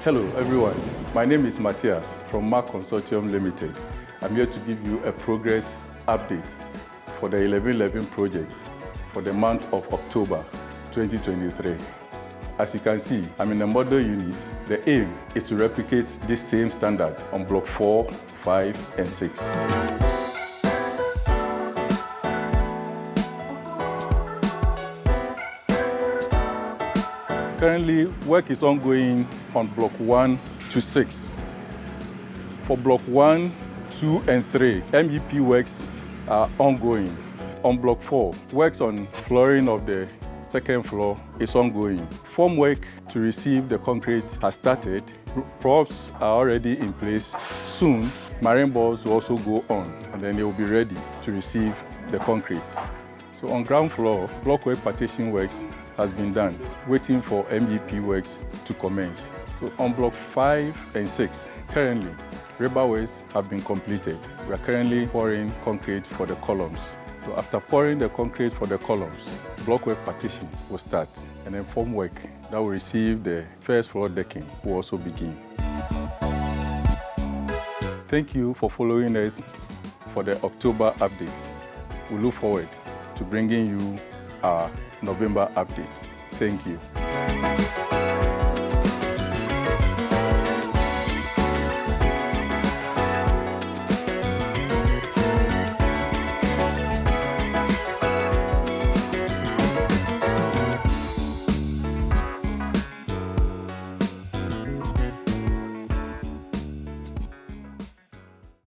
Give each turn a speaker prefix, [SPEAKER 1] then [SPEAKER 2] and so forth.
[SPEAKER 1] Hello everyone, my name is Matthias from Mark Consortium Limited. I'm here to give you a progress update for the 1111 project for the month of October 2023. As you can see, I'm in a model unit. The aim is to replicate this same standard on block 4, 5 and 6. Currently, work is ongoing on block 1 to 6. For block 1, 2 and 3, MEP works are ongoing. On block 4, works on flooring of the second floor is ongoing. Form work to receive the concrete has started. Props are already in place. Soon, marine balls will also go on, and then they will be ready to receive the concrete. So on ground floor, blockwork partition works has been done, waiting for MEP works to commence. So on block 5 and 6, currently, rubber works have been completed. We are currently pouring concrete for the columns. So after pouring the concrete for the columns, blockwork partitions will start, and then formwork that will receive the first floor decking will also begin. Thank you for following us for the October update. We look forward to bringing you our November update. Thank you.